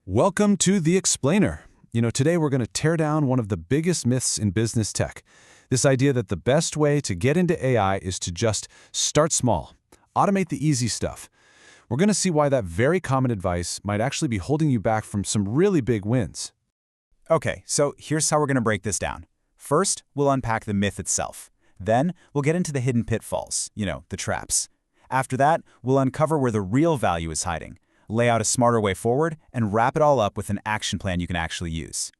Welcome to The Explainer. Today we're going to tear down one of the biggest myths in business tech. This idea that the best way to get into AI is to just start small, automate the easy stuff. We're going to see why that very common advice might actually be holding you back from some really big wins. Okay, so here's how we're going to break this down. First, we'll unpack the myth itself. Then, we'll get into the hidden pitfalls, the traps. After that, we'll uncover where the real value is hiding, lay out a smarter way forward, and wrap it all up with an action plan you can actually use.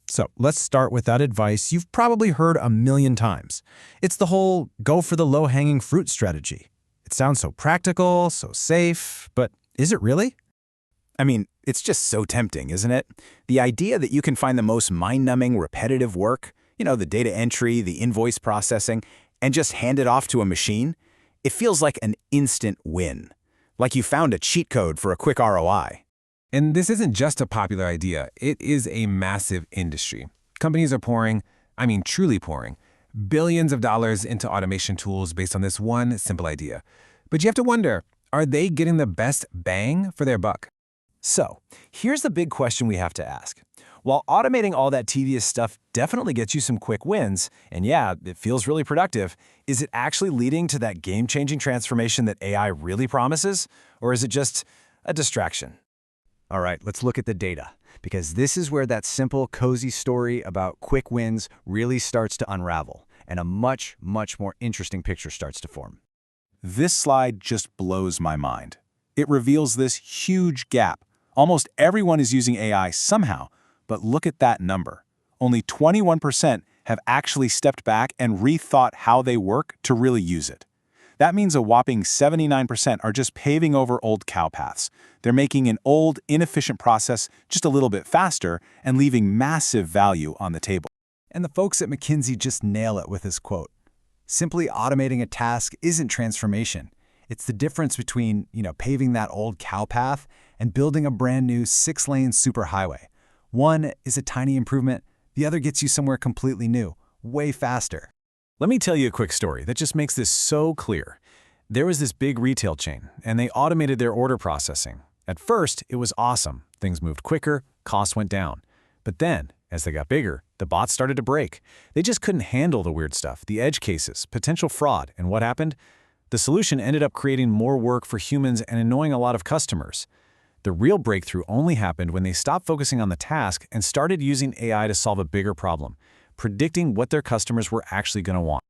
So let's start with that advice you've probably heard a million times. It's the whole go for the low-hanging fruit strategy. It sounds so practical, so safe, but is it really? I mean, it's just so tempting, isn't it? The idea that you can find the most mind-numbing, repetitive work, the data entry, the invoice processing, and just hand it off to a machine, it feels like an instant win. Like you found a cheat code for a quick ROI. And this isn't just a popular idea, it is a massive industry. Companies are pouring, truly pouring, billions of dollars into automation tools based on this one simple idea. But you have to wonder, are they getting the best bang for their buck? So, here's the big question we have to ask. While automating all that tedious stuff definitely gets you some quick wins, and yeah, it feels really productive, is it actually leading to that game-changing transformation that AI really promises? Or is it just a distraction? All right, let's look at the data, because this is where that simple, cozy story about quick wins really starts to unravel, and a much, much more interesting picture starts to form. This slide just blows my mind. It reveals this huge gap. Almost everyone is using AI somehow, but look at that number. Only 21% have actually stepped back and rethought how they work to really use it. That means a whopping 79% are just paving over old cow paths. They're making an old, inefficient process just a little bit faster and leaving massive value on the table. And the folks at McKinsey just nail it with this quote. Simply automating a task isn't transformation. It's the difference between, paving that old cow path and building a brand new 6-lane superhighway. One is a tiny improvement, the other gets you somewhere completely new, way faster. Let me tell you a quick story that just makes this so clear. There was this big retail chain, and they automated their order processing. At first, it was awesome. Things moved quicker, costs went down. But then, as they got bigger, the bots started to break. They just couldn't handle the weird stuff, the edge cases, potential fraud, and what happened? The solution ended up creating more work for humans and annoying a lot of customers. The real breakthrough only happened when they stopped focusing on the task and started using AI to solve a bigger problem, predicting what their customers were actually going to want.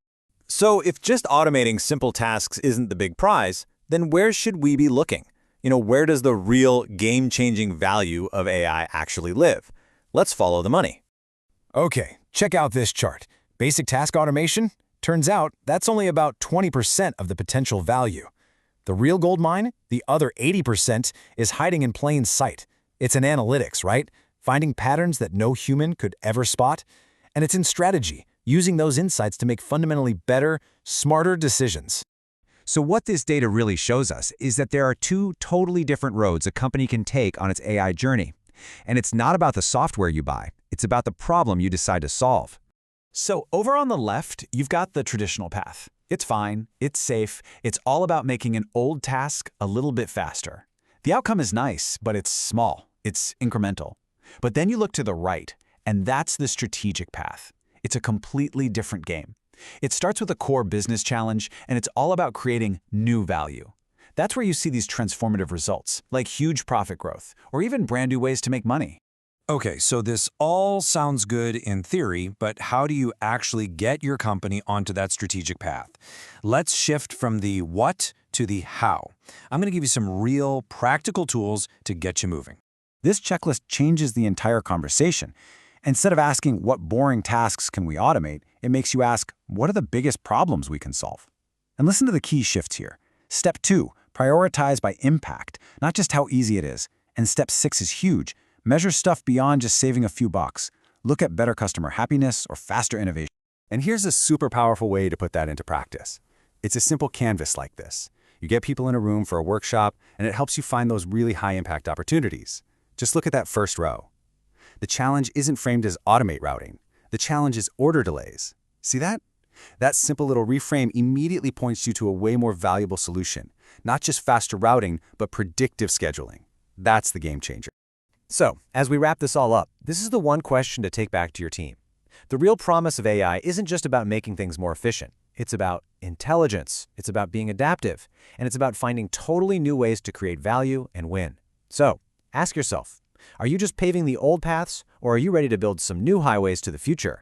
So if just automating simple tasks isn't the big prize, then where should we be looking? Where does the real game-changing value of AI actually live? Let's follow the money. Okay, check out this chart. Basic task automation? Turns out that's only about 20% of the potential value. The real gold mine, the other 80%, is hiding in plain sight. It's in analytics, right? Finding patterns that no human could ever spot. And it's in strategy, using those insights to make fundamentally better, smarter decisions. So what this data really shows us is that there are two totally different roads a company can take on its AI journey. And it's not about the software you buy, it's about the problem you decide to solve. So over on the left, you've got the traditional path. It's fine, it's safe, it's all about making an old task a little bit faster. The outcome is nice, but it's small, it's incremental. But then you look to the right, and that's the strategic path. It's a completely different game. It starts with a core business challenge, and it's all about creating new value. That's where you see these transformative results, like huge profit growth, or even brand new ways to make money. Okay, so this all sounds good in theory, but how do you actually get your company onto that strategic path? Let's shift from the what to the how. I'm going to give you some real practical tools to get you moving. This checklist changes the entire conversation. Instead of asking what boring tasks can we automate, it makes you ask, what are the biggest problems we can solve? And listen to the key shifts here. Step 2, prioritize by impact, not just how easy it is. And step 6 is huge. Measure stuff beyond just saving a few bucks. Look at better customer happiness or faster innovation. And here's a super powerful way to put that into practice. It's a simple canvas like this. You get people in a room for a workshop, and it helps you find those really high-impact opportunities. Just look at that first row. The challenge isn't framed as automate routing. The challenge is order delays. See that? That simple little reframe immediately points you to a way more valuable solution. Not just faster routing, but predictive scheduling. That's the game changer. So, as we wrap this all up, this is the one question to take back to your team. The real promise of AI isn't just about making things more efficient. It's about intelligence, it's about being adaptive, and it's about finding totally new ways to create value and win. So, ask yourself, are you just paving the old paths, or are you ready to build some new highways to the future?